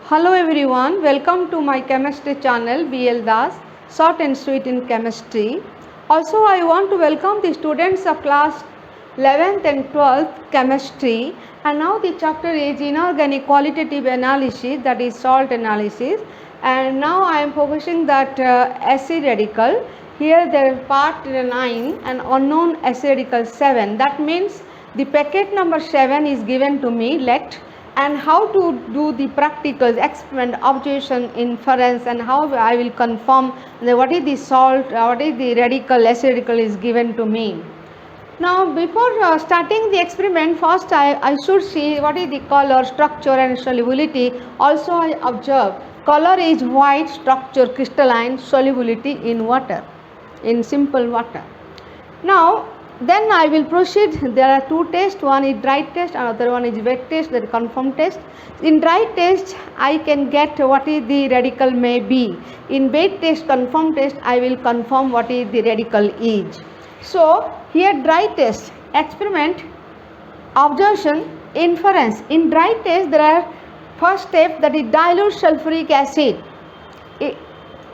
Hello everyone, welcome to my chemistry channel BL Das, short and sweet in chemistry. Also I want to welcome the students of class 11th and 12th chemistry, and now the chapter is inorganic qualitative analysis, that is salt analysis, and now I am focusing that acid radical. Here there is part 9 and unknown acid radical 7, that means the packet number 7 is given to me, let, and how to do the practicals, experiment, observation, inference, and how I will confirm what is the salt, what is the radical, acid radical is given to me. Now before starting the experiment, first I should see what is the color, structure and solubility. Also I observe color is white, structure crystalline, solubility in water, in simple water. Now then I will proceed. There are two tests, one is dry test, another one is wet test, that is confirm test. In dry test I can get what is the radical may be. In wet test, confirm test, I will confirm what is the radical is. So here dry test, experiment, observation, inference. In dry test there are first step, that is dilute sulfuric acid.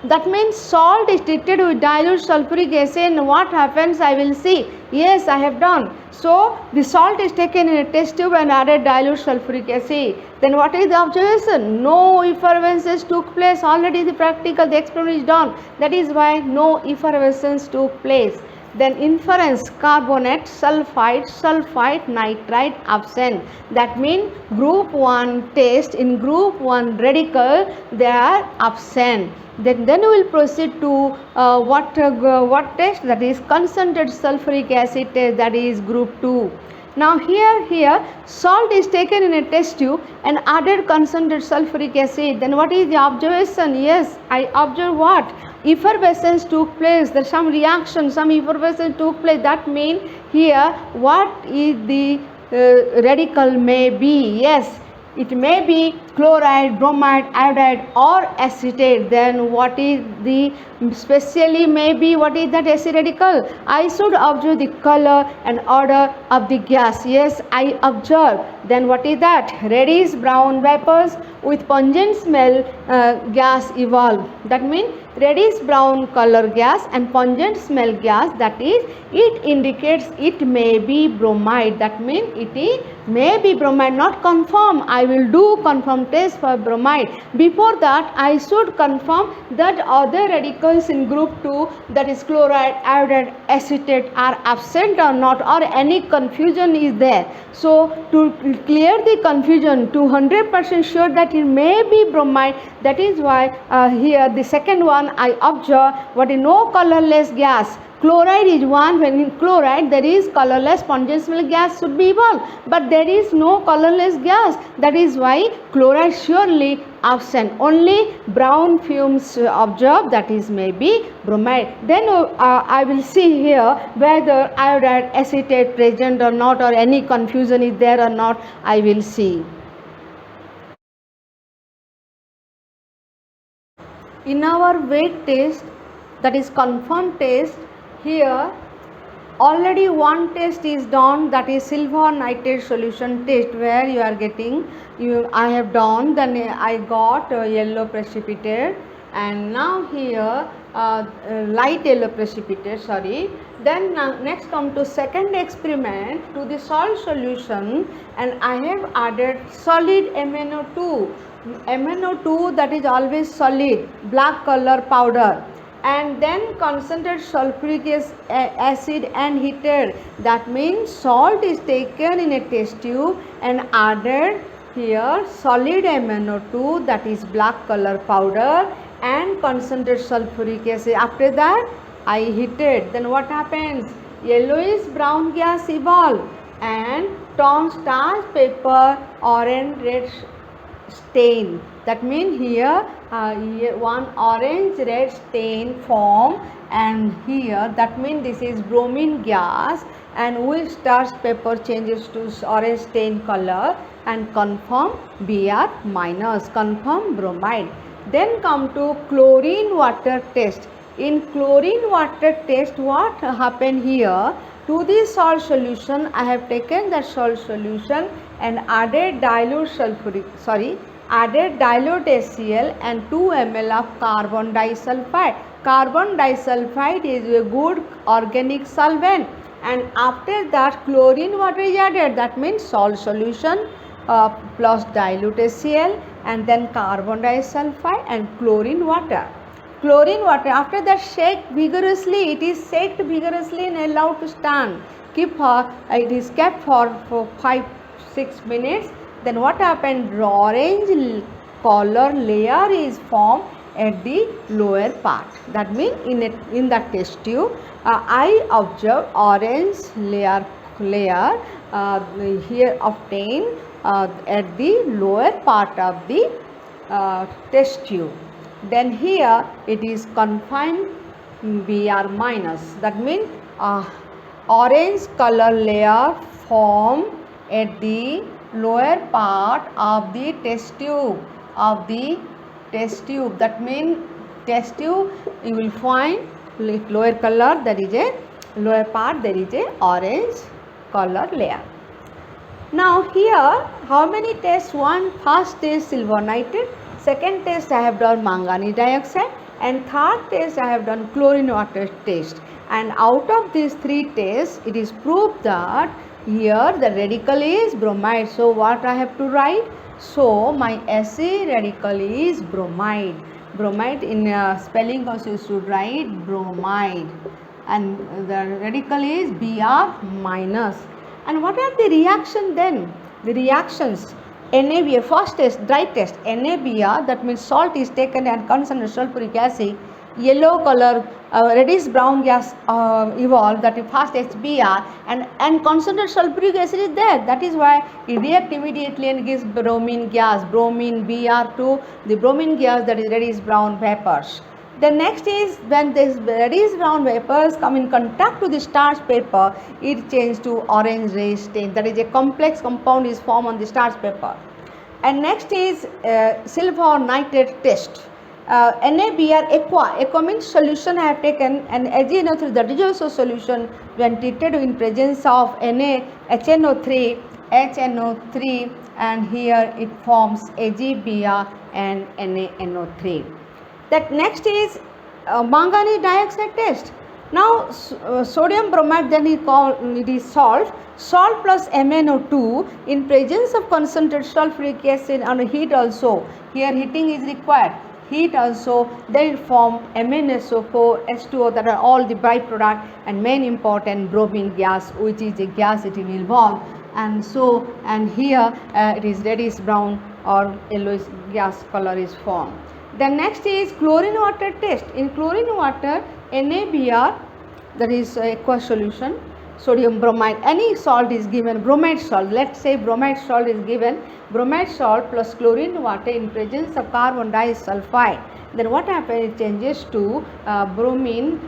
That means salt is treated with dilute sulfuric acid, and what happens I will see. Yes, I have done. So the salt is taken in a test tube and added dilute sulfuric acid. Then what is the observation? No effervescence took place. Already the practical, the experiment is done. That is why no effervescence took place. Then inference, carbonate, sulfite, nitrite absent. That means group 1 test, in group 1 radical they are absent. Then we will proceed to what test, that is concentrated sulfuric acid test, that is group 2. Now here salt is taken in a test tube and added concentrated sulfuric acid. Then what is the observation? Yes, I observe what? Effervescence took place. There some reaction, some effervescence took place. That means here what is the radical may be? Yes, it may be chloride, bromide, iodide or acetate. Then what is the specially may be, what is that acid radical? I should observe the color and odor of the gas. Yes, I observe. Then what is that? Reddish brown vapors with pungent smell gas evolve. That means reddish brown color gas and pungent smell gas, that is it indicates it may be bromide. That means it is may be bromide, not confirm. I will do confirm test for bromide. Before that I should confirm that other radicals in group 2, that is chloride, iodide, acetate are absent or not, or any confusion is there. So to clear the confusion, to 100% sure that it may be bromide, that is why here the second one I observe what is no colorless gas. Chloride is one, when in chloride there is colorless pungent smell gas should be evolved, but there is no colorless gas. That is why chloride surely absent. Only brown fumes observed, that is maybe bromide. Then I will see here whether iodide, acetate present or not, or any confusion is there or not, I will see. In our weight test, that is confirmed test, here already one test is done, that is silver nitrate solution test, where you are getting, I have done, then I got yellow precipitate, and now here light yellow precipitate, sorry. Then next come to second experiment, to the salt solution, and I have added solid MnO2. MnO2, that is always solid, black color powder, and then concentrated sulfuric acid and heated. That means salt is taken in a test tube and added here solid MnO2, that is black color powder, and concentrated sulfuric acid. After that I heated. Then what happens? Yellowish brown gas evolve and turns starch paper orange red stain. That means here one orange red stain form, and here that means this is bromine gas, and with starch paper changes to orange stain color, and confirm Br minus, confirm bromide. Then come to chlorine water test. In chlorine water test, what happened here? To this salt solution I have taken that salt solution and added dilute sulfuric, added dilute HCl and 2 ml of carbon disulfide. Carbon disulfide is a good organic solvent, and after that chlorine water is added, that means salt solution plus dilute HCl and then carbon disulfide and chlorine water. Chlorine water, after that shake vigorously, it is shaked vigorously and allowed to stand. It is kept for 5-6 minutes. Then what happened? Orange color layer is formed at the lower part. That means in the test tube, I observe orange layer here obtained at the lower part of the test tube. Then here it is confined Br minus. That means orange color layer form at the lower part of the test tube That means test tube you will find lower color, there is a lower part, there is a orange color layer. Now here how many tests? First test silver nitrate, second test I have done manganese dioxide, and third test I have done chlorine water test. And out of these 3 tests, it is proved that here the radical is bromide. So what I have to write? So my acid radical is bromide. Bromide in spelling also you should write bromide, and the radical is Br minus. And what are the reaction then? The reactions, NaBr, first test, dry test, NaBr, that means salt is taken and concentrated sulfuric acid, yellow color, reddish brown gas evolved, that is first HBr, and concentrated sulfuric acid is there. That is why it reacts immediately and gives bromine gas, bromine Br to the bromine gas, that is reddish brown vapors. The next is when this reddish brown vapors come in contact with the starch paper, it changes to orange red stain. That is a complex compound is formed on the starch paper. And next is silver nitrate test. NaBr aqua means solution I have taken, and AgNO3, that is also solution when treated in presence of HNO3, and here it forms AgBr and NaNO3. That next is manganese dioxide test. Now sodium bromide, then it is salt plus MnO2 in presence of concentrated sulfuric acid and heat also. Here heating is required. Heat also, then it form MnSO4, H2O, that are all the byproduct, and main important bromine gas, which is a gas it will evolve. And so, and here it is reddish brown or yellowish gas color is formed. The next is chlorine water test. In chlorine water, NaBr, that is aqueous solution, sodium bromide, any salt is given, bromide salt, let us say bromide salt is given, bromide salt plus chlorine water in presence of carbon disulfide. Then what happens? It changes to bromine,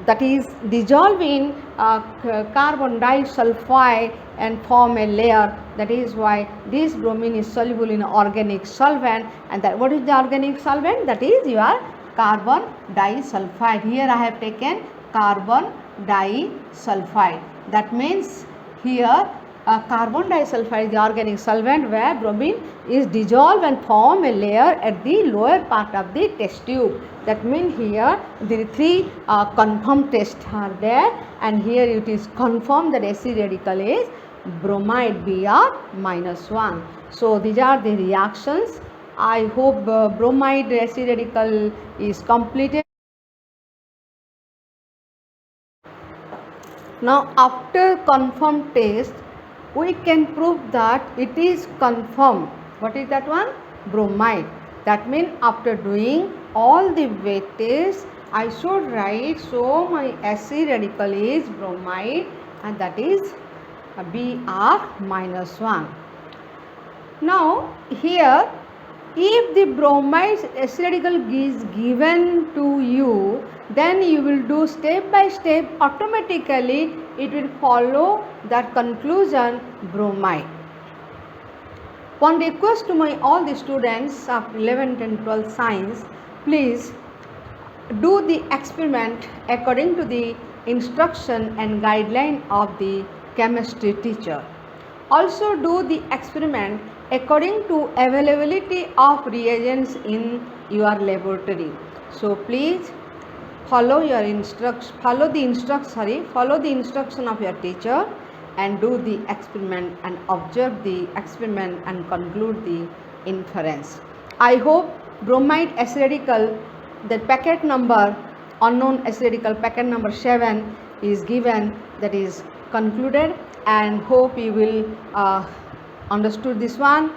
that is dissolved in carbon disulfide and form a layer. That is why this bromine is soluble in organic solvent. And that what is the organic solvent? That is your carbon disulfide. Here I have taken carbon disulfide. That means here carbon disulfide is the organic solvent where bromine is dissolved and form a layer at the lower part of the test tube. That means here the 3 confirmed tests are there, and here it is confirmed that acid radical is bromide Br minus 1. So these are the reactions. I hope bromide acid radical is completed. Now after confirmed test, we can prove that it is confirmed. What is that one? Bromide. That means after doing all the weight tests, I should write, so my acid radical is bromide, and that is Br minus 1. Now here, if the bromide acid radical is given to you, then you will do step by step, automatically it will follow that conclusion bromide. One request to my all the students of 11th and 12th science, please do the experiment according to the instruction and guideline of the chemistry teacher. Also do the experiment according to availability of reagents in your laboratory. So please follow the instruction of your teacher and do the experiment and observe the experiment and conclude the inference. I hope bromide acidical, the packet number, unknown acidical packet number 7 is given, that is concluded, and hope you will understood this one.